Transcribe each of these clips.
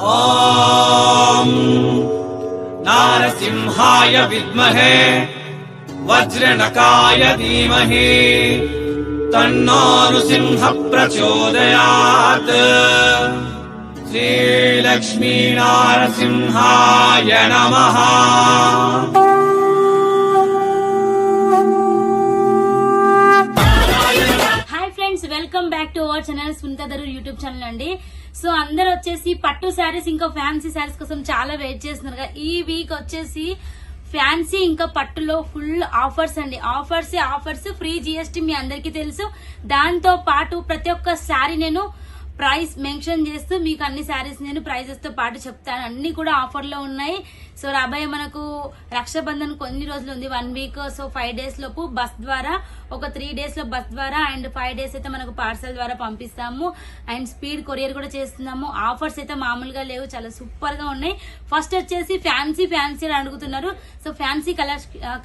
ఓం నారసింహాయ విద్మహే వజ్రనకాయ ధీమహి తన్నో నృసింహ ప్రచోదయాత్. శ్రీలక్ష్మీ నారసింహాయ నమః. Welcome back to our channel Sunitha Daroor YouTube channel అండి. సో అందరు వచ్చేసి పట్టు శారీస్ ఇంకా ఫ్యాన్సీ శారీస్ కోసం చాలా వెయిట్ చేస్తున్నారు. ఈ వీక్ వచ్చేసి ఫ్యాన్సీ ఇంకా పట్టులో ఫుల్ ఆఫర్స్ అండి. ఆఫర్స్ ఫ్రీ జిఎస్టీ మీ అందరికీ తెలుసు. దాంతో పాటు ప్రతి ఒక్క శారీ నేను ప్రైస్ మెన్షన్ చేస్తూ మీకు అన్ని శారీస్ నేను ప్రైజెస్ తో పాటు చెప్తాను. అన్ని కూడా ఆఫర్ లో ఉన్నాయి. సో రాబోయే మనకు రక్షాబంధన్ కొన్ని రోజులు ఉంది, 1 వీక్. సో 5 డేస్ లోపు బస్ ద్వారా, ఒక 3 డేస్ లో బస్ ద్వారా అండ్ 5 డేస్ అయితే మనకు పార్సల్ ద్వారా పంపిస్తాము. అండ్ స్పీడ్ కొరియర్ కూడా చేస్తున్నాము. ఆఫర్స్ అయితే మామూలుగా లేవు, చాలా సూపర్ గా ఉన్నాయి. ఫస్ట్ వచ్చేసి ఫ్యాన్సీ అని అడుగుతున్నారు. సో ఫ్యాన్సీ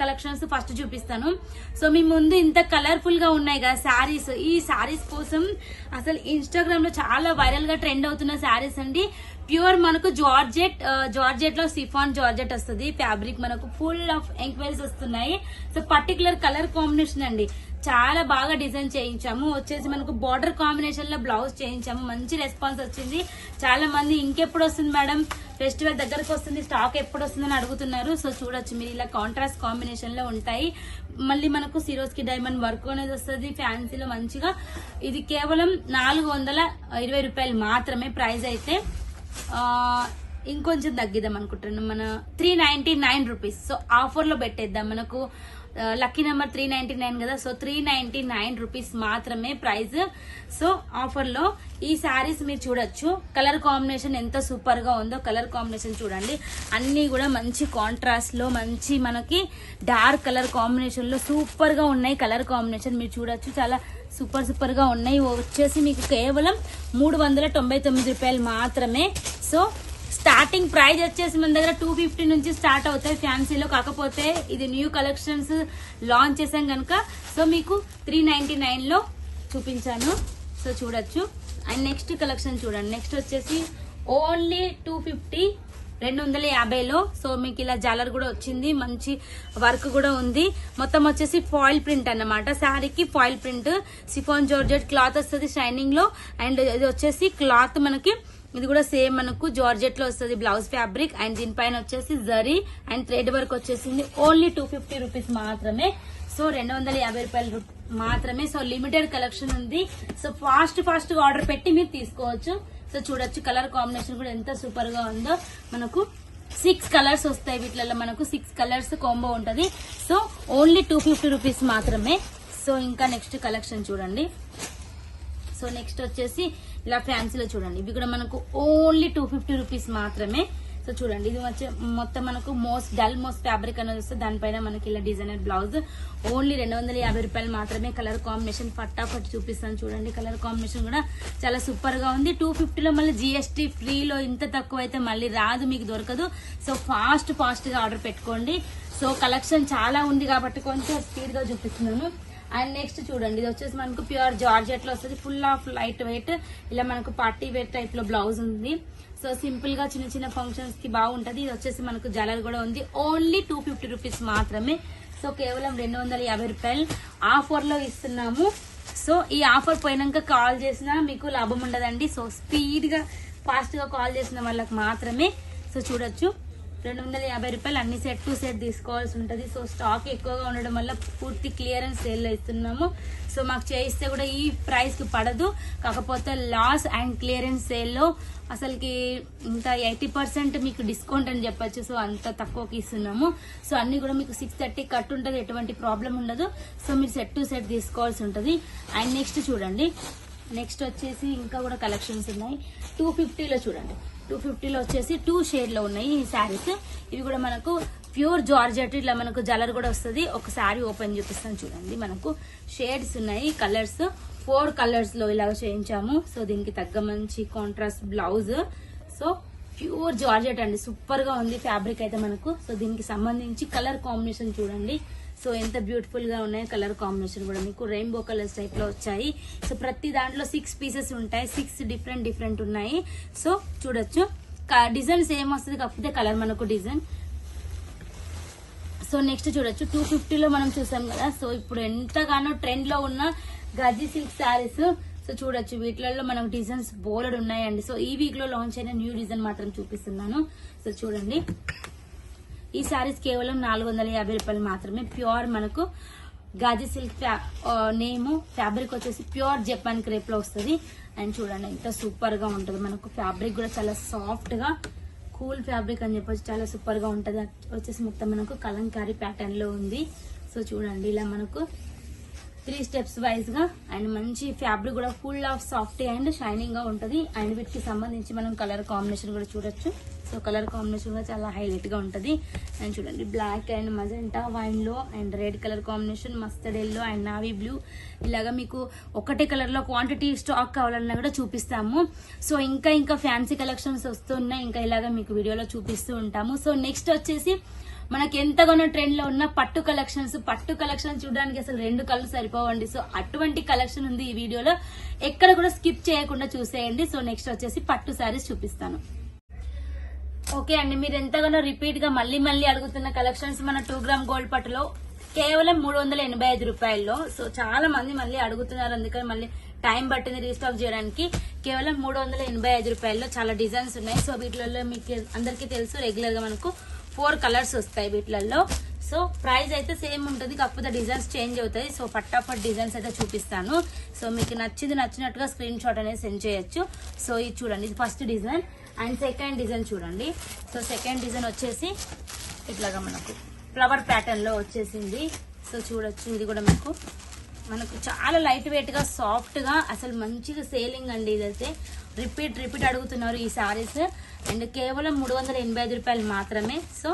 కలెక్షన్స్ ఫస్ట్ చూపిస్తాను. సో మీ ముందు ఇంత కలర్ఫుల్ గా ఉన్నాయి కదా శారీస్. ఈ శారీస్ కోసం అసలు ఇన్స్టాగ్రామ్ లో చాలా వైరల్ గా ట్రెండ్ అవుతున్న శారీస్ అండి. ప్యూర్ మనకు జార్జెట్ లో సిఫాన్ జార్జెట్ వస్తుంది. ఫ్యాబ్రిక్ మనకు ఫుల్ ఆఫ్ ఎంక్వైరీస్ వస్తున్నాయి. సో పర్టికులర్ కలర్ కాంబినేషన్ అండి, చాలా బాగా డిజైన్ చేయించాము. వచ్చేసి మనకు బార్డర్ కాంబినేషన్ లో బ్లౌజ్ చేయించాము. మంచి రెస్పాన్స్ వచ్చింది. చాలా మంది ఇంకెప్పుడు వస్తుంది మేడం, ఫెస్టివల్ దగ్గరకు వస్తుంది, స్టాక్ ఎప్పుడు వస్తుందని అడుగుతున్నారు. సో చూడొచ్చు మీరు, ఇలా కాంట్రాస్ట్ కాంబినేషన్ లో ఉంటాయి. మళ్ళీ మనకు సిరోస్కి డైమండ్ వర్క్ అనేది వస్తుంది ఫ్యాన్సీలో మంచిగా. ఇది కేవలం 420 రూపాయలు మాత్రమే ప్రైస్. అయితే ఇంకొంచెం తగ్గిద్దాం అనుకుంటున్నాం, మన 399 రూపీస్. సో ఆఫర్ లో పెట్టేద్దాం, మనకు లక్కీ నెంబర్ 399 కదా. సో 399 రూపీస్ మాత్రమే ప్రైస్. సో ఆఫర్ లో ఈ శారీస్ మీరు చూడొచ్చు. కలర్ కాంబినేషన్ ఎంత సూపర్ గా ఉందో, కలర్ కాంబినేషన్ చూడండి. అన్ని కూడా మంచి కాంట్రాస్ట్ లో, మంచి మనకి డార్క్ కలర్ కాంబినేషన్ లో సూపర్ గా ఉన్నాయి. కలర్ కాంబినేషన్ మీరు చూడొచ్చు, చాలా సూపర్ గా ఉన్నాయి. వచ్చేసి మీకు కేవలం 399 రూపాయలు మాత్రమే. సో స్టార్టింగ్ ప్రైస్ వచ్చేసి మన దగ్గర 250 నుంచి స్టార్ట్ అవుతాయి ఫ్యాన్సీలో. కాకపోతే ఇది న్యూ కలెక్షన్స్ లాంచ్ చేసాం కనుక సో మీకు 399 లో చూపించాను. సో చూడొచ్చు. అండ్ నెక్స్ట్ కలెక్షన్ చూడండి. నెక్స్ట్ వచ్చేసి ఓన్లీ 250 లో. సో మీకు ఇలా జాలర్ కూడా వచ్చింది, మంచి వర్క్ కూడా ఉంది. మొత్తం వచ్చేసి ఫాయిల్ ప్రింట్ అన్నమాట. శారీకి foil print, chiffon georgette cloth వస్తుంది షైనింగ్ లో. అండ్ ఇది వచ్చేసి క్లాత్ మనకి, ఇది కూడా సేమ్ మనకు జార్జెట్ లో వస్తుంది బ్లౌజ్ ఫ్యాబ్రిక్. అండ్ దీనిపైన వచ్చేసి జరీ అండ్ థ్రెడ్ వర్క్ వచ్చేసింది. ఓన్లీ 250 రూపీస్ మాత్రమే. సో 250 రూపాయలు మాత్రమే. సో లిమిటెడ్ కలెక్షన్ ఉంది. సో ఫాస్ట్ గా ఆర్డర్ పెట్టి మీరు తీసుకోవచ్చు. సో చూడొచ్చు, కలర్ కాంబినేషన్ కూడా ఎంత సూపర్ గా ఉందో. మనకు 6 కలర్స్ వస్తాయి వీటిలలో, మనకు 6 కలర్స్ కాంబో ఉంటది. సో ఓన్లీ 250 రూపీస్ మాత్రమే. సో ఇంకా నెక్స్ట్ కలెక్షన్ చూడండి. సో నెక్స్ట్ వచ్చేసి ఇలా ఫ్యాన్సీలో చూడండి. ఇవి కూడా మనకు ఓన్లీ 250 రూపీస్ మాత్రమే. సో చూడండి, ఇది వచ్చే మొత్తం మనకు డల్ మోస్ట్ ఫ్యాబ్రిక్ అనేది వస్తుంది. దానిపైన మనకి ఇలా డిజైనర్ బ్లౌజ్. ఓన్లీ 250 రూపాయలు మాత్రమే. కలర్ కాంబినేషన్ ఫటాఫట్ చూపిస్తాను చూడండి. కలర్ కాంబినేషన్ కూడా చాలా సూపర్ గా ఉంది. 250 లో మళ్ళీ జిఎస్టీ ఫ్రీలో ఇంత తక్కువ అయితే మళ్ళీ రాదు, మీకు దొరకదు. సో ఫాస్ట్ గా ఆర్డర్ పెట్టుకోండి. సో కలెక్షన్ చాలా ఉంది కాబట్టి కొంచెం స్పీడ్ గా చూపిస్తున్నాను. అండ్ నెక్స్ట్ చూడండి, ఇది వచ్చేసి మనకు ప్యూర్ జార్జెట్ లో వస్తుంది. ఫుల్ ఆఫ్ లైట్ వెయిట్, ఇలా మనకు పార్టీ వేర్ టైప్ లో బ్లౌజ్ ఉంది. సో సింపుల్ గా చిన్న ఫంక్షన్స్ కి బాగుంటది. ఇది వచ్చేసి మనకు జలర్ కూడా ఉంది. ఓన్లీ 250 రూపీస్ మాత్రమే. సో కేవలం 250 రూపాయలు ఆఫర్ లో ఇస్తున్నాము. సో ఈ ఆఫర్ పోయినాక కాల్ చేసినా మీకు లాభం ఉండదండి. సో స్పీడ్ గా ఫాస్ట్ గా కాల్ చేసిన వాళ్ళకి మాత్రమే. సో చూడొచ్చు, 250 రూపాయలు అన్ని సెట్ టు సెట్ తీసుకోవాల్సి ఉంటుంది. సో స్టాక్ ఎక్కువగా ఉండడం వల్ల పూర్తి క్లియరెన్స్ సేల్ లో ఇస్తున్నాము. సో మాకు చేయిస్తే కూడా ఈ ప్రైస్ కి పడదు. కాకపోతే లాస్ అండ్ క్లియరెన్స్ సేల్ లో అసలుకి ఇంత 80% మీకు డిస్కౌంట్ అని చెప్పొచ్చు. సో అంత తక్కువకి ఇస్తున్నాము. సో అన్ని కూడా మీకు 630 కట్ ఉంటుంది, ఎటువంటి ప్రాబ్లం ఉండదు. సో మీరు సెట్ టు సెట్ తీసుకోవాల్సి ఉంటుంది. అండ్ నెక్స్ట్ చూడండి, నెక్స్ట్ వచ్చేసి ఇంకా కూడా కలెక్షన్స్ ఉన్నాయి. 250 లో చూడండి. 250 లో వచ్చేసి 2 షేడ్ లో ఉన్నాయి ఈ శారీస్. ఇవి కూడా మనకు ప్యూర్ జార్జెట్, ఇట్లా మనకు జలర్ కూడా వస్తుంది. ఒక శారీ ఓపెన్ చూపిస్తాను చూడండి. మనకు షేడ్స్ ఉన్నాయి, కలర్స్ 4 కలర్స్ లో ఇలా చేయించాము. సో దీనికి తగ్గ మంచి contrast blouse. So pure georgette అండి, సూపర్ గా ఉంది ఫ్యాబ్రిక్ అయితే మనకు. సో దీనికి సంబంధించి కలర్ కాంబినేషన్ చూడండి. సో ఎంత బ్యూటిఫుల్ గా ఉన్నాయి. కలర్ కాంబినేషన్ కూడా మీకు రెయిన్బో కలర్స్ టైప్ లో వచ్చాయి. సో ప్రతి దాంట్లో 6 పీసెస్ ఉంటాయి. 6 డిఫరెంట్ ఉన్నాయి. సో చూడొచ్చు, డిజైన్ సేమ్ వస్తుంది, కాకపోతే కలర్ మనకు డిజైన్. సో నెక్స్ట్ చూడొచ్చు 250లో మనం చూసాం కదా. సో ఇప్పుడు ఎంతగానో ట్రెండ్ లో ఉన్న గజీ సిల్క్ శారీస్. సో చూడొచ్చు వీటిలలో మనకు డిజైన్స్ బోలెడ్ ఉన్నాయండి. సో ఈ వీక్ లో లాంచ్ అయిన న్యూ డిజైన్ మాత్రం చూపిస్తున్నాను. సో చూడండి ఈ శారీస్ కేవలం 450 రూపాయలు మాత్రమే. ప్యూర్ మనకు గాజీ సిల్క్ నేమ్, ఫ్యాబ్రిక్ వచ్చేసి ప్యూర్ జపాన్ క్రేప్ లో వస్తుంది. అండ్ చూడండి ఎంత సూపర్ గా ఉంటుంది. మనకు ఫ్యాబ్రిక్ కూడా చాలా సాఫ్ట్ గా కూల్ ఫ్యాబ్రిక్ అని చెప్పొచ్చు, చాలా సూపర్ గా ఉంటది. వచ్చేసి మొత్తం మనకు కలంకారీ ప్యాటర్న్ లో ఉంది. సో చూడండి ఇలా మనకు 3 స్టెప్స్ వైజ్ గా అండ్ మంచి ఫ్యాబ్రిక్ కూడా full of soft and shining గా ఉంటది. అండ్ వీటికి సంబంధించి మనం కలర్ కాంబినేషన్ కూడా చూడొచ్చు. సో కలర్ కాంబినేషన్ కూడా చాలా హైలైట్ గా ఉంటది. అండ్ చూడండి బ్లాక్ అండ్ మజెంటా వైన్ లో and red colour combination, mustard yellow and navy blue. ఇలాగా మీకు ఒకటే కలర్ లో క్వాంటిటీ స్టాక్ కావాలన్నా కూడా చూపిస్తాము. సో ఇంకా ఫ్యాన్సీ కలెక్షన్స్ వస్తున్నాయి, ఇంకా ఇలాగా మీకు వీడియోలో చూపిస్తూ ఉంటాము. సో నెక్స్ట్ వచ్చేసి మనకి ఎంతగానో ట్రెండ్ లో ఉన్న పట్టు కలెక్షన్స్. పట్టు కలెక్షన్ చూడడానికి అసలు 2 కళ్ళు సరిపోవండి. సో అటువంటి కలెక్షన్ ఉంది ఈ వీడియోలో, ఎక్కడ కూడా స్కిప్ చేయకుండా చూసేయండి. సో నెక్స్ట్ వచ్చేసి పట్టు శారీస్ చూపిస్తాను. ఓకే అండి, మీరు ఎంతగానో రిపీట్ గా మళ్ళీ అడుగుతున్న కలెక్షన్స్ మన 2 గ్రామ్ గోల్డ్ పట్టులో కేవలం 385 రూపాయల్లో. సో చాలా మంది మళ్ళీ అడుగుతున్నారు, అందుకని మళ్ళీ టైం పట్టింది రీస్టాక్ చేయడానికి. కేవలం 385 రూపాయల్లో చాలా డిజైన్స్ ఉన్నాయి. సో వీటిలలో మీకు అందరికీ తెలుసు రెగ్యులర్ గా మనకు 4 కలర్స్ వస్తాయి వీటిలలో. సో ప్రైస్ అయితే సేమ్ ఉంటుంది, కాకపోతే డిజైన్స్ చేంజ్ అవుతాయి. సో ఫటాఫట్ డిజైన్స్ అయితే చూపిస్తాను. సో మీకు నచ్చినట్టుగా స్క్రీన్ షాట్ అనేది సెండ్ చేయొచ్చు. సో ఇది చూడండి, ఇది first design. And second design చూడండి. సో సెకండ్ డిజైన్ వచ్చేసి ఇట్లాగా మనకు ఫ్లవర్ ప్యాటర్న్ లో వచ్చేసింది. సో చూడొచ్చు ఇది కూడా మనకు చాలా లైట్ వెయిట్ గా సాఫ్ట్ గా అసలు మంచిగా సేలింగ్ అండి. ఇదైతే రిపీట్ అడుగుతున్నారు ఈ సారీస్. అండ్ కేవలం 385 రూపాయలు మాత్రమే. సో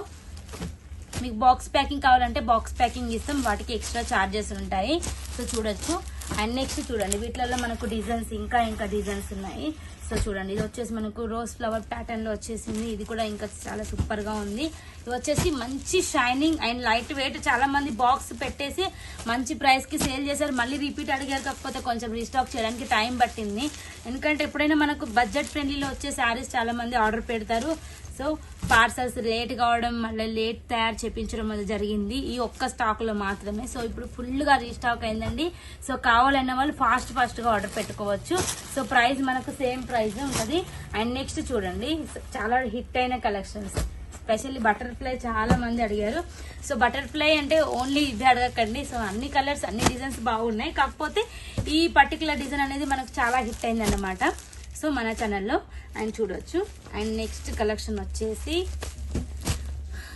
మీకు బాక్స్ ప్యాకింగ్ కావాలంటే బాక్స్ ప్యాకింగ్ ఇస్తాం, వాటికి ఎక్స్ట్రా చార్జెస్ ఉంటాయి. సో చూడొచ్చు. అండ్ నెక్స్ట్ చూడండి వీటిలలో మనకు డిజైన్స్ ఇంకా డిజైన్స్ ఉన్నాయి. సో చూడండి ఇది వచ్చేసి మనకు రోజ్ ఫ్లవర్ ప్యాటర్న్ లో వచ్చేసింది. ఇది కూడా ఇంకా చాలా సూపర్ గా ఉంది. ఇది వచ్చేసి మంచి షైనింగ్ అండ్ లైట్ వెయిట్. చాలా మంది బాక్స్ పెట్టేసి మంచి ప్రైస్ కి సేల్ చేశారు, మళ్ళీ రిపీట్ అడిగారు, కాకపోతే కొంచెం రీస్టాక్ చేయడానికి టైం పట్టింది. ఎందుకంటే ఎప్పుడైనా మనకు బడ్జెట్ ఫ్రెండ్లీలో వచ్చే శారీస్ చాలా మంది ఆర్డర్ పెడతారు. సో పార్సల్స్ లేట్ కావడం, మళ్ళీ లేట్ తయారు చేపించడం అది జరిగింది ఈ ఒక్క స్టాక్ లో మాత్రమే. సో ఇప్పుడు ఫుల్ గా రీస్టాక్ అయిందండి. సో కావాలన్న వాళ్ళు ఫాస్ట్ గా ఆర్డర్ పెట్టుకోవచ్చు. సో ప్రైస్ మనకు సేమ్ ప్రైస్ ఉంటుంది. అండ్ నెక్స్ట్ చూడండి చాలా హిట్ అయిన కలెక్షన్స్, స్పెషల్లీ బటర్ఫ్లై చాలా మంది అడిగారు. సో బటర్ఫ్లై అంటే ఓన్లీ ఇది అడగకండి. సో అన్ని కలర్స్ అన్ని డిజైన్స్ బాగున్నాయి, కాకపోతే ఈ పర్టికులర్ డిజైన్ అనేది మనకు చాలా హిట్ అయింది అన్నమాట. సో మన ఛానల్లో అండ్ చూడొచ్చు. అండ్ నెక్స్ట్ కలెక్షన్ వచ్చేసి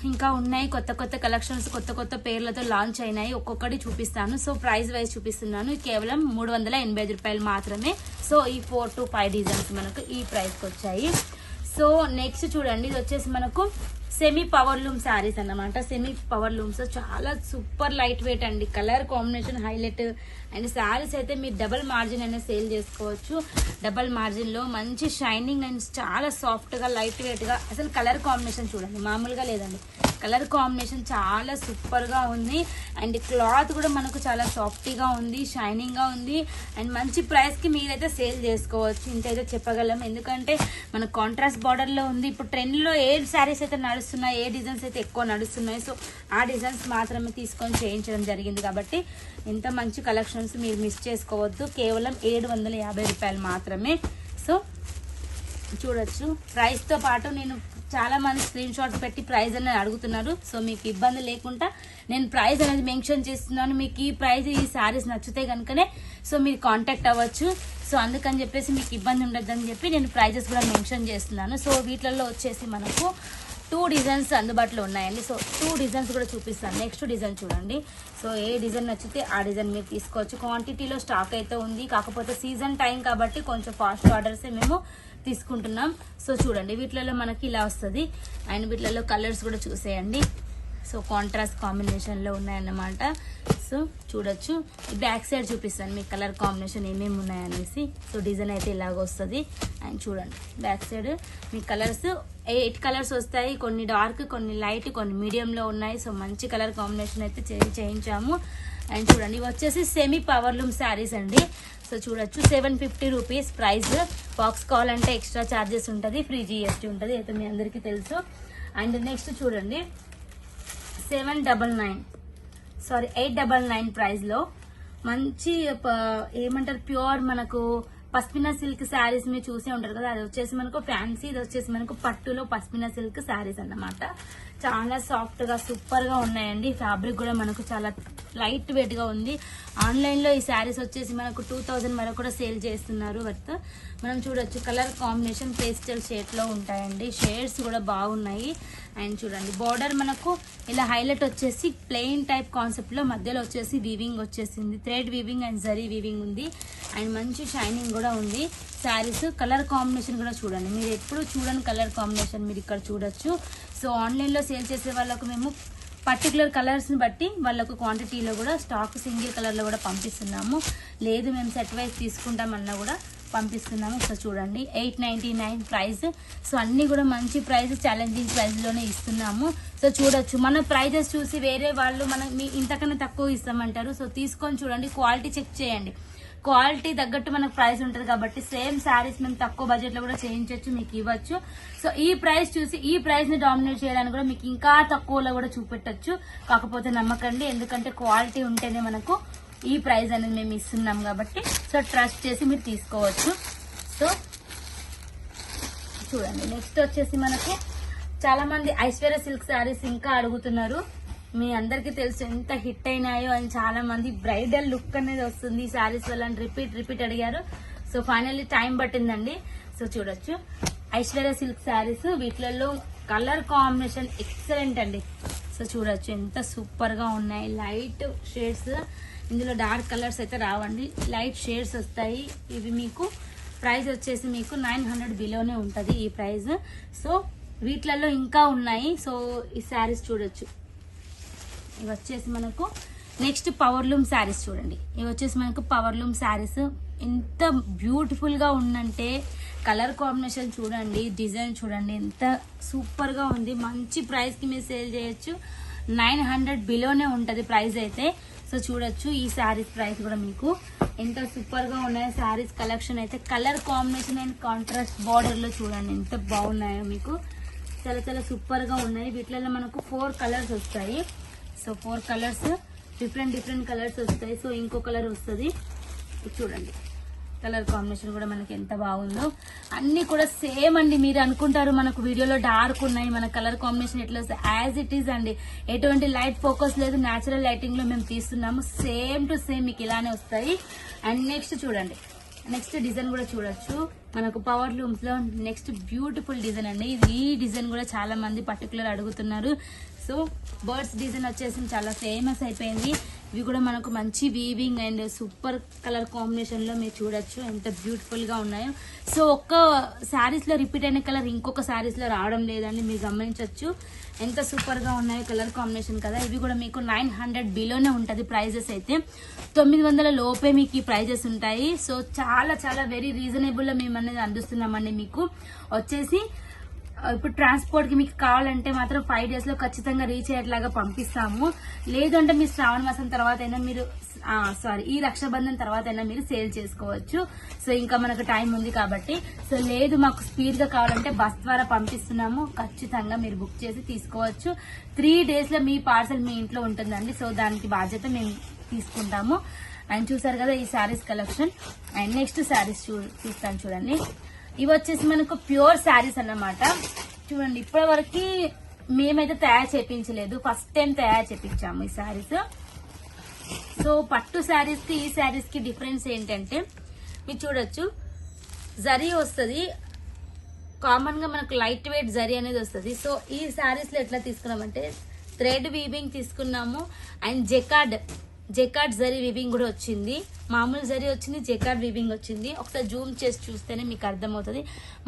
ఇంకా ఉన్నాయి కొత్త కలెక్షన్స్, కొత్త పేర్లతో లాంచ్ అయినాయి. ఒక్కొక్కటి చూపిస్తాను. సో ప్రైస్ వైజ్ చూపిస్తున్నాను. కేవలం 385 రూపాయలు మాత్రమే. సో ఈ 4 to 5 డిజైన్స్ మనకు ఈ ప్రైస్కి వచ్చాయి. సో నెక్స్ట్ చూడండి ఇది వచ్చేసి మనకు సెమీ పవర్ లూమ్ శారీస్ అన్నమాట. సెమీ పవర్ లూమ్స్ చాలా సూపర్ లైట్ వెయిట్ అండి, colour combination highlight. And saris అయితే మీరు డబల్ మార్జిన్ అయినా సేల్ చేసుకోవచ్చు. డబల్ మార్జిన్ లో మంచి షైనింగ్ అండ్ చాలా సాఫ్ట్ గా లైట్ వెయిట్ గా. అసలు కలర్ కాంబినేషన్ చూడండి మామూలుగా లేదండి, కలర్ కాంబినేషన్ చాలా సూపర్ గా ఉంది. అండ్ క్లాత్ కూడా మనకు చాలా సాఫ్టీగా ఉంది, షైనింగ్ గా ఉంది. అండ్ మంచి ప్రైస్ కి మీరైతే సేల్ చేసుకోవచ్చు, ఇంతైతే చెప్పగలం. ఎందుకంటే మన కాంట్రాస్ట్ బార్డర్ లో ఉంది. ఇప్పుడు ట్రెండ్ లో ఏ శారీస్ అయితే నడుస్తున్నాయి, ఏ డిజైన్స్ అయితే ఎక్కువ నడుస్తున్నాయి, సో ఆ డిజైన్స్ మాత్రమే తీసుకొని చేయించడం జరిగింది. కాబట్టి ఎంత మంచి కలెక్షన్స్ మీరు మిస్ చేసుకోవద్దు. కేవలం 750 రూపాయలు మాత్రమే. సో చూడొచ్చు. ప్రైస్ తో పాటు నేను చాలా మంది స్క్రీన్ షాట్ పెట్టి ప్రైస్ అనేది అడుగుతున్నారు. సో మీకు ఇబ్బంది లేకుండా నేను ప్రైస్ అనేది మెన్షన్ చేస్తున్నాను. మీకు ఈ ప్రైస్ ఈ శారీస్ నచ్చితే కనుకనే సో మీరు కాంటాక్ట్ అవ్వచ్చు. సో అందుకని చెప్పేసి మీకు ఇబ్బంది ఉండద్దని చెప్పి నేను ప్రైజెస్ కూడా మెన్షన్ చేస్తున్నాను. సో వీటిల్లో వచ్చేసి మనకు 2 డిజైన్స్ అందుబాటులో ఉన్నాయండి. సో 2 డిజైన్స్ కూడా చూపిస్తాను. నెక్స్ట్ డిజైన్ చూడండి. సో ఏ డిజైన్ నచ్చితే ఆ డిజైన్ మీరు తీసుకోవచ్చు. క్వాంటిటీలో స్టాక్ అయితే ఉంది, కాకపోతే సీజన్ టైం కాబట్టి కొంచెం ఫాస్ట్ ఆర్డర్సే మేము తీసుకుంటున్నాం. సో చూడండి వీటిలలో మనకి ఇలా వస్తుంది. అండ్ వీటిలలో కలర్స్ కూడా చూసేయండి. సో కాంట్రాస్ట్ కాంబినేషన్ లో ఉన్నాయన్నమాట. సో చూడొచ్చు. బ్యాక్ సైడ్ చూపిస్తాను మీకు కలర్ కాంబినేషన్ ఏమేమి ఉన్నాయనేసి. సో డిజైన్ అయితే ఇలాగ వస్తుంది. అండ్ చూడండి బ్యాక్ సైడ్ మీ కలర్స్ 8 కలర్స్ వస్తాయి. కొన్ని డార్క్, కొన్ని లైట్, కొన్ని మీడియంలో ఉన్నాయి. సో మంచి కలర్ కాంబినేషన్ అయితే చేయించాము. అండ్ చూడండి ఇవి వచ్చేసి సెమీ పవర్లూమ్ శారీస్ అండి. సో చూడొచ్చు 750 రూపీస్ ప్రైస్. బాక్స్ కావాలంటే ఎక్స్ట్రా ఛార్జెస్ ఉంటుంది, ఫ్రీ GST ఉంటుంది, అయితే మీ అందరికీ తెలుసు. అండ్ నెక్స్ట్ చూడండి 899 ప్రైస్లో మంచి ఏమంటారు ప్యూర్ మనకు పస్మినా సిల్క్ శారీస్ మీరు చూసే ఉంటారు కదా, అది వచ్చేసి మనకు ఫ్యాన్సీ, ఇది వచ్చేసి మనకు పట్టులో పస్మినా సిల్క్ శారీస్ అన్నమాట. చాలా సాఫ్ట్ గా సూపర్ గా ఉన్నాయండి. ఫ్యాబ్రిక్ కూడా మనకు చాలా లైట్ వెయిట్ గా ఉంది. ఆన్లైన్ లో ఈ శారీస్ వచ్చేసి మనకు 2000 వరకు కూడా సేల్ చేస్తున్నారు. వర్త్ మనం చూడొచ్చు కలర్ కాంబినేషన్ పేస్టల్ షేడ్ లో ఉంటాయండి. షేడ్స్ కూడా బాగున్నాయి. అండ్ చూడండి బార్డర్ మనకు ఇలా హైలైట్ వచ్చేసి ప్లెయిన్ టైప్ కాన్సెప్ట్ లో మధ్యలో వచ్చేసి వీవింగ్ వచ్చేసింది, thread weaving and zari weaving ఉంది. అండ్ మంచి షైనింగ్ కూడా ఉంది శారీస్. కలర్ కాంబినేషన్ కూడా చూడండి, మీరు ఎప్పుడు చూడని కలర్ కాంబినేషన్ మీరు ఇక్కడ చూడొచ్చు. సో ఆన్లైన్ లో సేల్ చేసే వాళ్ళకు మేము పర్టికులర్ కలర్స్ ని బట్టి వాళ్ళకు క్వాంటిటీలో కూడా స్టాక్ సింగిల్ కలర్ లో కూడా పంపిస్తున్నాము. లేదు మేము సెట్ వైజ్ తీసుకుంటామన్నా కూడా పంపిస్తున్నాము. సో చూడండి 899 ప్రైస్. సో అన్ని కూడా మంచి ప్రైస్, ఛాలెంజింగ్ ప్రైస్ లోనే ఇస్తున్నాము. సో చూడొచ్చు మన ప్రైజెస్ చూసి వేరే వాళ్ళు మనం మీ ఇంతకన్నా తక్కువ ఇస్తామంటారు. సో తీసుకొని చూడండి, క్వాలిటీ చెక్ చేయండి. క్వాలిటీ తగ్గట్టు మనకు ప్రైస్ ఉంటుంది కాబట్టి సేమ్ శారీస్ మేము తక్కువ బడ్జెట్ లో కూడా చేయించవచ్చు, మీకు ఇవ్వచ్చు. సో ఈ ప్రైస్ చూసి ఈ ప్రైస్ ని డామినేట్ చేయడానికి కూడా మీకు ఇంకా తక్కువలో కూడా చూపెట్టచ్చు. కాకపోతే నమ్మకండి, ఎందుకంటే క్వాలిటీ ఉంటేనే మనకు ఈ ప్రైస్ అనేది మేము ఇస్తున్నాం కాబట్టి సో ట్రస్ట్ చేసి మీరు తీసుకోవచ్చు. సో చూడండి నెక్స్ట్ వచ్చేసి మనకు చాలా మంది ఐశ్వర్య సిల్క్ శారీస్ ఇంకా అడుగుతున్నారు. మీ అందరికీ తెలుసు ఎంత హిట్ అయినాయో అని. చాలా మంది బ్రైడల్ లుక్ అనేది వస్తుంది ఈ శారీస్ వల్ల రిపీట్ అడిగారు. సో ఫైనల్లీ టైం పట్టిందండి. సో చూడొచ్చు ఐశ్వర్య సిల్క్ శారీస్, వీటిలలో కలర్ కాంబినేషన్ ఎక్సలెంట్ అండి. సో చూడొచ్చు ఎంత సూపర్ గా ఉన్నాయి. లైట్ షేడ్స్, ఇందులో డార్క్ కలర్స్ అయితే రావండి, లైట్ షేడ్స్ వస్తాయి. ఇవి మీకు ప్రైస్ వచ్చేసి మీకు 900 బిలోనే ఉంటుంది ఈ ప్రైస్. సో వీటిలలో ఇంకా ఉన్నాయి. సో ఈ శారీస్ చూడొచ్చు. ఇవి వచ్చేసి మనకు నెక్స్ట్ పవర్లూమ్ శారీస్ చూడండి. ఇవి వచ్చేసి మనకు పవర్లూమ్ శారీస్ ఎంత బ్యూటిఫుల్ గా ఉందంటే కలర్ కాంబినేషన్ చూడండి, డిజైన్ చూడండి ఎంత సూపర్ గా ఉంది. మంచి ప్రైస్ కి మీరు సేల్ చేయొచ్చు. 900 బిలోనే ఉంటది ప్రైస్ అయితే. సో చూడొచ్చు ఈ శారీస్ ప్రైస్ కూడా మీకు ఎంత సూపర్ గా ఉన్నాయో. శారీస్ కలెక్షన్ అయితే colour combination and contrast border లో చూడండి ఎంత బాగున్నాయో. మీకు చాలా చాలా సూపర్ గా ఉన్నాయి. వీటిలో మనకు 4 కలర్స్ వస్తాయి. సో 4 కలర్స్ డిఫరెంట్ కలర్స్ వస్తాయి. సో ఇంకో కలర్ వస్తుంది చూడండి. కలర్ కాంబినేషన్ కూడా మనకి ఎంత బాగుందో. అన్ని కూడా సేమ్ అండి. మీరు అనుకుంటారు మనకు వీడియోలో డార్క్ ఉన్నాయి, మన కలర్ కాంబినేషన్ ఎట్లా వస్తాయి, యాజ్ ఇట్ ఈస్ అండి. ఎటువంటి లైట్ ఫోకస్ లేదు, న్యాచురల్ లైటింగ్ లో మేము తీస్తున్నాము. సేమ్ టు సేమ్ మీకు ఇలానే వస్తాయి. అండ్ నెక్స్ట్ చూడండి, నెక్స్ట్ డిజైన్ కూడా చూడొచ్చు. మనకు పవర్ లూమ్స్ లో నెక్స్ట్ బ్యూటిఫుల్ డిజైన్ అండి. ఈ డిజైన్ కూడా చాలా మంది పర్టికులర్ అడుగుతున్నారు. సో బర్డ్స్ డిజైన్ వచ్చేసి చాలా ఫేమస్ అయిపోయింది. ఇవి కూడా మనకు మంచి weaving and super colour combination లో మీరు చూడొచ్చు ఎంత బ్యూటిఫుల్ గా ఉన్నాయో. సో ఒక్క శారీస్ లో రిపీట్ అయిన కలర్ ఇంకొక శారీస్ లో రావడం లేదండి, మీరు గమనించవచ్చు ఎంత సూపర్ గా ఉన్నాయో. కలర్ కాంబినేషన్ కదా. ఇవి కూడా మీకు 900 బిలోనే ఉంటది ప్రైజెస్ అయితే. 900 లోపే మీకు ఈ ప్రైజెస్ ఉంటాయి. సో చాలా చాలా వెరీ రీజనబుల్ లో మేము అనేది అందిస్తున్నామండి. మీకు వచ్చేసి ఇప్పుడు ట్రాన్స్పోర్ట్ కి మీకు కావాలంటే మాత్రం 5 days లో ఖచ్చితంగా రీచ్ అయ్యేట్లాగా పంపిస్తాము. లేదంటే మీరు శ్రావణ మాసం తర్వాత అయినా మీరు ఈ రక్షాబంధన్ తర్వాత అయినా మీరు సేల్ చేసుకోవచ్చు. సో ఇంకా మనకు టైం ఉంది కాబట్టి. సో లేదు మాకు స్పీడ్ గా కావాలంటే బస్ ద్వారా పంపిస్తున్నాము, ఖచ్చితంగా మీరు బుక్ చేసి తీసుకోవచ్చు. 3 days లో మీ పార్సల్ మీ ఇంట్లో ఉంటుందండి. సో దానికి బాధ్యత మేము తీసుకుంటాము. అండ్ చూసారు కదా ఈ saris collection. And next saris చూస్తాను చూడండి. ఇవి వచ్చేసి మనకు ప్యూర్ శారీస్ అన్నమాట. చూడండి ఇప్పటి వరకు మేమైతే తయారు చేయించలేదు, ఫస్ట్ టైం తయారు చేయించాము ఈ శారీస్. సో పట్టు శారీస్ కి ఈ శారీస్ కి డిఫరెన్స్ ఏంటంటే మీరు చూడొచ్చు జరీ వస్తుంది, కామన్ గా మనకు లైట్ వెయిట్ జరీ అనేది వస్తుంది. సో ఈ శారీస్ లో ఎట్లా తీసుకున్నామంటే థ్రెడ్ వీవింగ్ తీసుకున్నాము అండ్ జెకార్డ్ జరీ వీవింగ్ కూడా వచ్చింది. మామూలు జరీ వచ్చింది, జెకార్డ్ వీవింగ్ వచ్చింది. ఒకసారి జూమ్ చేసి చూస్తేనే మీకు అర్థమవుతుంది.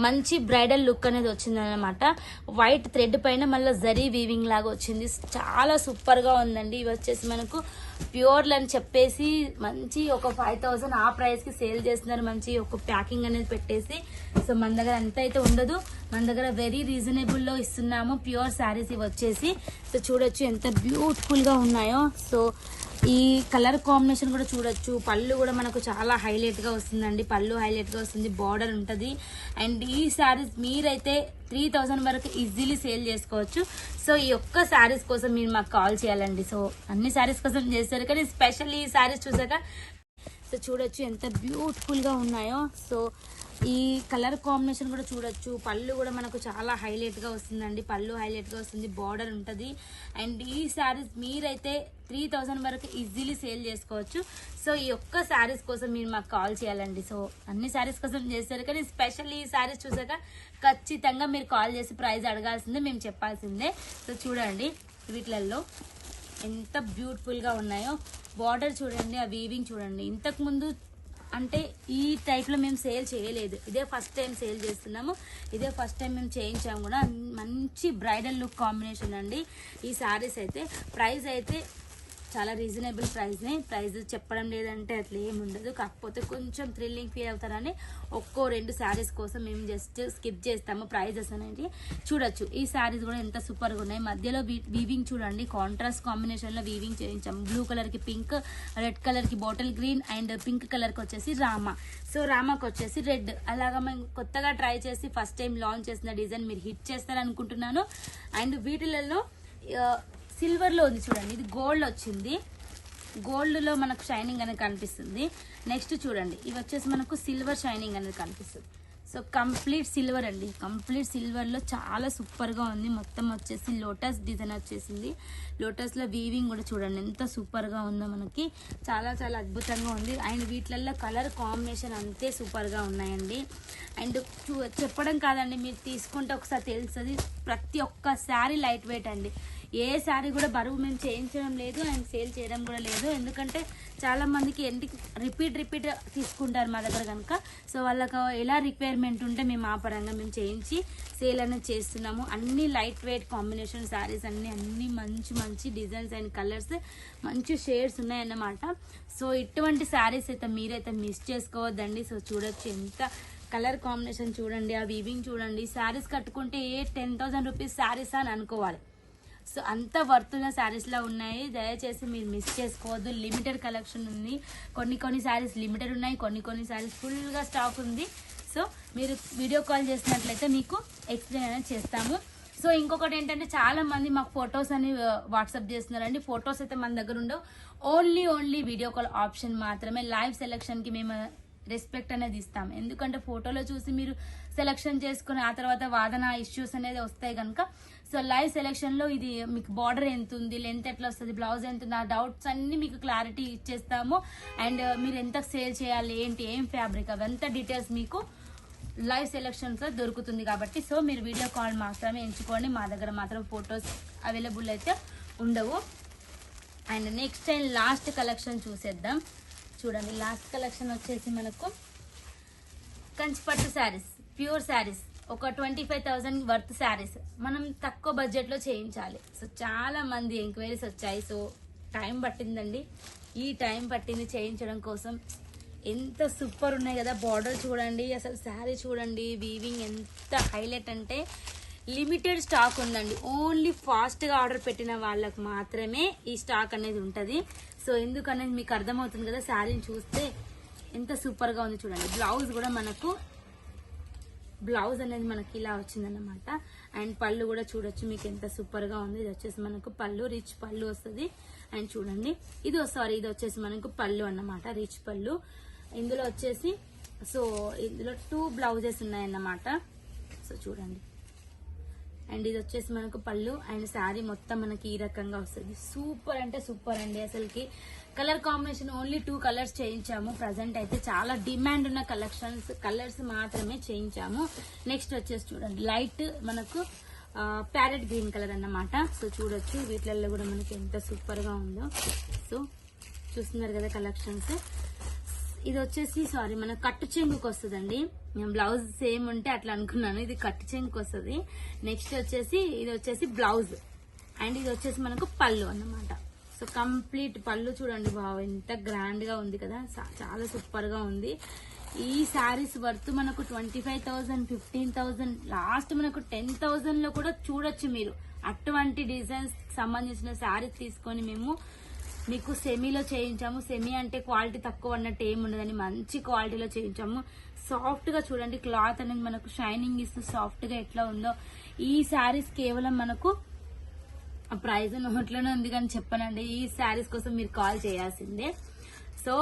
మంచి బ్రైడల్ లుక్ అనేది వచ్చింది అనమాట. వైట్ థ్రెడ్ పైన మళ్ళీ జరీ వీవింగ్ లాగా వచ్చింది. చాలా సూపర్ గా ఉందండి. ఇవి వచ్చేసి మనకు ప్యూర్లు అని చెప్పేసి మంచి ఒక 5000 ఆ ప్రైస్ కి సేల్ చేస్తున్నారు. మంచి ఒక ప్యాకింగ్ అనేది పెట్టేసి. సో మన దగ్గర అంత అయితే ఉండదు, మన దగ్గర వెరీ రీజనబుల్ లో ఇస్తున్నాము ప్యూర్ శారీస్ ఇవి వచ్చేసి. సో చూడొచ్చు ఎంత బ్యూటిఫుల్ గా ఉన్నాయో. సో ఈ కలర్ కాంబినేషన్ కూడా చూడొచ్చు. పళ్ళు కూడా మనకు చాలా హైలైట్ గా వస్తుందండి. పళ్ళు హైలైట్ గా వస్తుంది, బార్డర్ ఉంటది. అండ్ ఈ శారీస్ మీరైతే 3000 వరకు ఈజీలీ సేల్ చేసుకోవచ్చు. సో ఈ ఒక్క శారీస్ కోసం మీరు మాకు కాల్ చేయాలండి. సో అన్ని శారీస్ కోసం చేస్తారు, కానీ స్పెషల్ ఈ శారీస్ చూసాక సో చూడొచ్చు ఎంత బ్యూటిఫుల్ గా ఉన్నాయో. సో ఈ కలర్ కాంబినేషన్ కూడా చూడొచ్చు. పళ్ళు కూడా మనకు చాలా హైలైట్ గా వస్తుందండి. పళ్ళు హైలైట్ గా వస్తుంది, బార్డర్ ఉంటది. అండ్ ఈ శారీస్ మీరైతే 3000 వరకు ఈజీలీ సేల్ చేసుకోవచ్చు. సో ఈ ఒక్క శారీస్ కోసం మీరు మాకు కాల్ చేయాలండి. సో అన్ని శారీస్ కోసం చేస్తారు, కానీ స్పెషల్ ఈ శారీస్ చూసాక ఖచ్చితంగా మీరు కాల్ చేసి ప్రైస్ అడగాల్సిందే, మేము చెప్పాల్సిందే. సో చూడండి వీటిలలో ఎంత బ్యూటిఫుల్ గా ఉన్నాయో. బార్డర్ చూడండి, ఆ వీవింగ్ చూడండి. ఇంతకు ముందు అంటే ఈ టైప్ లో మేము సేల్ చేయలేదు, ఇదే ఫస్ట్ టైం సేల్ చేస్తున్నాము. ఇదే ఫస్ట్ టైం మేము చేయించాము కూడా. మంచి బ్రైడల్ లుక్ కాంబినేషన్ అండి ఈ సారీస్ అయితే. ప్రైస్ అయితే చాలా రీజనబుల్ ప్రైస్ చెప్పడం లేదంటే అట్లా ఏమి ఉండదు. కాకపోతే కొంచెం థ్రిల్లింగ్ ఫీల్ అవుతారని ఒక్కో 2 శారీస్ కోసం మేము జస్ట్ స్కిప్ చేస్తాము ప్రైజెస్ అనేది. చూడొచ్చు ఈ శారీస్ కూడా ఎంత సూపర్ గా ఉన్నాయి. మధ్యలో వీవింగ్ చూడండి, కాంట్రాస్ట్ కాంబినేషన్ లో వీవింగ్ చేయించాము. బ్లూ కలర్ కి పింక్, రెడ్ కలర్ కి bottle green, and pink colour కి వచ్చేసి రామా. సో రామాకి వచ్చేసి రెడ్. అలాగా మేము కొత్తగా ట్రై చేసి ఫస్ట్ టైం లాంచ్ చేసిన డిజైన్ మీరు హిట్ చేస్తారనుకుంటున్నాను. అండ్ వీటిలలో సిల్వర్ లో ఉంది చూడండి, ఇది గోల్డ్ వచ్చింది. గోల్డ్ లో మనకు షైనింగ్ అనేది కనిపిస్తుంది. నెక్స్ట్ చూడండి ఇవి వచ్చేసి మనకు సిల్వర్ షైనింగ్ అనేది కనిపిస్తుంది. సో కంప్లీట్ సిల్వర్ అండి, కంప్లీట్ సిల్వర్ లో చాలా సూపర్ గా ఉంది. మొత్తం వచ్చేసి లోటస్ డిజైన్ వచ్చేసింది. లోటస్ లో వీవింగ్ కూడా చూడండి ఎంత సూపర్ గా ఉందో, మనకి చాలా చాలా అద్భుతంగా ఉంది. అండ్ వీటిలలో కలర్ కాంబినేషన్ అంతే సూపర్ గా ఉన్నాయండి. అండ్ చెప్పడం కాదండి, మీరు తీసుకుంటే ఒకసారి తెలుస్తుంది. ప్రతి ఒక్క శారీ లైట్ వెయిట్ అండి. ఏ శారీ కూడా బరువు మేము చేయించడం లేదు అండ్ సేల్ చేయడం కూడా లేదు. ఎందుకంటే చాలా మందికి ఇంటికి రిపీట్ తీసుకుంటారు మా దగ్గర కనుక. సో వాళ్ళకి ఎలా రిక్వైర్మెంట్ ఉంటే మేము ఆ పరంగా మేము చేయించి సేల్ అనేది చేస్తున్నాము. అన్ని లైట్ వెయిట్ కాంబినేషన్ శారీస్ అన్ని మంచి డిజైన్స్ అండ్ కలర్స్, మంచి షేడ్స్ ఉన్నాయన్నమాట. సో ఇటువంటి శారీస్ అయితే మీరైతే మిస్ చేసుకోవద్దండి. సో చూడొచ్చు ఎంత కలర్ కాంబినేషన్ చూడండి, ఆ వీవింగ్ చూడండి. శారీస్ కట్టుకుంటే 10,000 రూపీస్ శారీస్ అని అనుకోవాలి. సో అంత వర్తున్న శారీస్ లా ఉన్నాయి. దయచేసి మీరు మిస్ చేసుకోవద్దు. లిమిటెడ్ కలెక్షన్ ఉంది. కొన్ని శారీస్ లిమిటెడ్ ఉన్నాయి, కొన్ని శారీస్ ఫుల్ గా స్టాక్ ఉంది. సో మీరు వీడియో కాల్ చేసినట్లయితే మీకు ఎక్స్ప్లెయిన్ అనేది చేస్తాము. సో ఇంకొకటి ఏంటంటే చాలా మంది మాకు ఫొటోస్ అని వాట్సాప్ చేస్తున్నారండి. ఫొటోస్ అయితే మన దగ్గర ఉండవు. ఓన్లీ వీడియో కాల్ ఆప్షన్ మాత్రమే. లైవ్ సెలెక్షన్ కి మేము రెస్పెక్ట్ అనేది ఇస్తాం. ఎందుకంటే ఫోటోలో చూసి మీరు సెలెక్షన్ చేసుకుని ఆ తర్వాత వాదన ఇష్యూస్ అనేది వస్తాయి కనుక. సో లైవ్ సెలెక్షన్ లో ఇది మీకు బార్డర్ ఎంత ఉంది, లెంత్ ఎట్లా వస్తుంది, బ్లౌజ్ ఎంత ఉంది, ఆ డౌట్స్ అన్ని మీకు క్లారిటీ ఇచ్చేస్తాము. అండ్ మీరు ఎంత సేల్ చేయాలి, ఏంటి, ఏం ఫ్యాబ్రిక్, అవంతా డీటెయిల్స్ మీకు లైవ్ సెలెక్షన్స్ లో దొరుకుతుంది. కాబట్టి సో మీరు వీడియో కాల్ మాత్రమే ఎంచుకోండి. మా దగ్గర మాత్రం ఫొటోస్ అవైలబుల్ అయితే ఉండవు. And next and last collection చూసేద్దాం. చూడండి లాస్ట్ కలెక్షన్ వచ్చేసి మనకు కంచిపట్టు శారీస్, ప్యూర్ శారీస్, ఒక 25,000 వర్త్ శారీస్ మనం తక్కువ బడ్జెట్ లో చేయించాలి. సో చాలా మంది ఎంక్వైరీస్ వచ్చాయి. సో టైం పట్టిందండి, ఈ టైం పట్టింది చేయించడం కోసం. ఎంత సూపర్ ఉన్నాయి కదా. బార్డర్ చూడండి, అసలు శారీ చూడండి, వీవింగ్ ఎంత హైలైట్ అంటే లిమిటెడ్ స్టాక్ ఉందండి. ఓన్లీ ఫాస్ట్ గా ఆర్డర్ పెట్టిన వాళ్ళకు మాత్రమే ఈ స్టాక్ అనేది ఉంటది. సో ఎందుకనేది మీకు అర్థమవుతుంది కదా. శారీని చూస్తే ఎంత సూపర్ గా ఉంది చూడండి. బ్లౌజ్ కూడా మనకు బ్లౌజ్ అనేది మనకి ఇలా వచ్చిందన్నమాట. అండ్ పళ్ళు కూడా చూడొచ్చు మీకు ఎంత సూపర్ గా ఉంది. ఇది వచ్చేసి మనకు పళ్ళు, రిచ్ పళ్ళు వస్తుంది. అండ్ చూడండి ఇది వచ్చేసి మనకు పళ్ళు అన్నమాట, రిచ్ పళ్ళు. ఇందులో వచ్చేసి ఇందులో 2 బ్లౌజెస్ ఉన్నాయన్నమాట. సో చూడండి. అండ్ ఇది వచ్చేసి మనకు పళ్ళు. అండ్ శారీ మొత్తం మనకి ఈ రకంగా వస్తుంది. సూపర్ అంటే సూపర్ అండి. అసలుకి కలర్ కాంబినేషన్ ఓన్లీ 2 కలర్స్ చేయించాము. ప్రజెంట్ అయితే చాలా డిమాండ్ ఉన్న కలర్స్ మాత్రమే చేయించాము. నెక్స్ట్ వచ్చేసి చూడండి లైట్ మనకు ప్యారెట్ గ్రీన్ కలర్ అన్నమాట. సో చూడొచ్చు వీటిలలో కూడా మనకి ఎంత సూపర్ గా ఉందో. సో చూస్తున్నారు కదా కలెక్షన్స్. ఇది వచ్చేసి మన కట్టు చెంగుకి వస్తుందండి. బ్లౌజ్ సేమ్ ఉంటే అట్లా అనుకున్నాను, ఇది కట్టు చెంగుకి వస్తుంది. నెక్స్ట్ వచ్చేసి ఇది వచ్చేసి బ్లౌజ్. అండ్ ఇది వచ్చేసి మనకు పళ్ళు అన్నమాట. సో కంప్లీట్ పళ్ళు చూడండి, బాగా ఎంత గ్రాండ్ గా ఉంది కదా, చాలా సూపర్ గా ఉంది. ఈ శారీస్ వర్త్ మనకు 25,000, 15,000, లాస్ట్ మనకు 10,000 లో కూడా చూడొచ్చు మీరు. అటువంటి డిజైన్స్ సంబంధించిన శారీస్ తీసుకొని మేము మీకు సెమీలో చేయించాము. సెమీ అంటే క్వాలిటీ తక్కువ అన్నట్టు ఏమి ఉండదని మంచి క్వాలిటీలో చేయించాము. సాఫ్ట్ గా చూడండి, క్లాత్ అనేది మనకు షైనింగ్ ఇస్తూ సాఫ్ట్ గా ఎట్లా ఉందో. ఈ శారీస్ కేవలం మనకు ప్రైస్ నోట్లోనే ఉంది కానీ చెప్పనండి, ఈ శారీస్ కోసం మీరు కాల్ చేయాల్సిందే. సో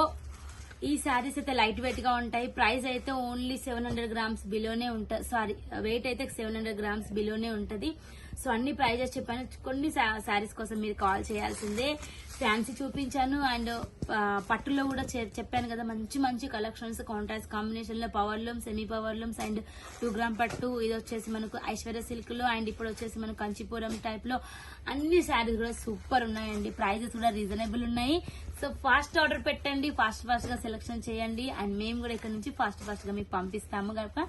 ఈ శారీస్ అయితే లైట్ వెయిట్ గా ఉంటాయి. ప్రైస్ అయితే ఓన్లీ 700 గ్రామ్స్ బిలోనే ఉంటుంది. సారీ, వెయిట్ అయితే 700 గ్రామ్స్ బిలోనే ఉంటది. సో అన్ని ప్రైజెస్ చెప్పాను. కొన్ని శారీస్ కోసం మీరు కాల్ చేయాల్సిందే. ఫ్యాన్సీ చూపించాను అండ్ పట్టులో కూడా చెప్పాను కదా, మంచి మంచి కలెక్షన్స్ కాంట్రాస్ట్ కాంబినేషన్ లో power looms, semi power looms and 2 gram పట్టు. ఇది వచ్చేసి మనకు ఐశ్వర్య సిల్క్ లో అండ్ ఇప్పుడు వచ్చేసి మనకు కంచిపురం టైప్ లో అన్ని శారీస్ కూడా సూపర్ ఉన్నాయండి. ప్రైజెస్ కూడా రీజనబుల్ ఉన్నాయి. సో ఫాస్ట్ ఆర్డర్ పెట్టండి, ఫాస్ట్ గా సెలెక్షన్ చేయండి అండ్ మేము కూడా ఇక్కడ నుంచి ఫాస్ట్ గా మీకు పంపిస్తాము కనుక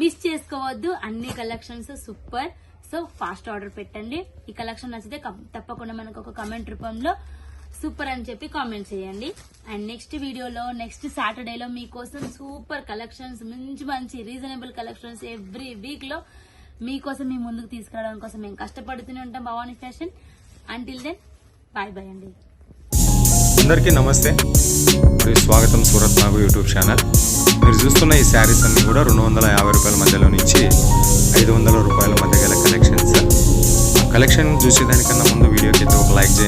మిస్ చేసుకోవద్దు. అన్ని collections super. So fast order పెట్టండి. ఈ కలెక్షన్ నచ్చితే తప్పకుండా మనకు ఒక కామెంట్ రూపంలో సూపర్ అని చెప్పి కామెంట్ చేయండి. అండ్ నెక్స్ట్ వీడియోలో నెక్స్ట్ సాటర్డేలో మీకోసం సూపర్ కలెక్షన్స్, మంచి రీజనబుల్ కలెక్షన్స్ ఎవ్రీ వీక్ లో మీకోసం మీ ముందుకు తీసుకురావడం కోసం మేము కష్టపడుతూనే ఉంటాం. Bhavani fashion. Until then bye అండి. అందరికీ నమస్తే మరియు స్వాగతం సూరత్ నాగు యూట్యూబ్ ఛానల్. మీరు చూస్తున్న ఈ శారీస్ అన్ని కూడా 250 రూపాయల మధ్యలో నుంచి 500 రూపాయల మధ్య గల కలెక్షన్స్. కలెక్షన్ చూసేదానికన్నా ముందు వీడియోకి అయితే ఒక లైక్ చేయండి.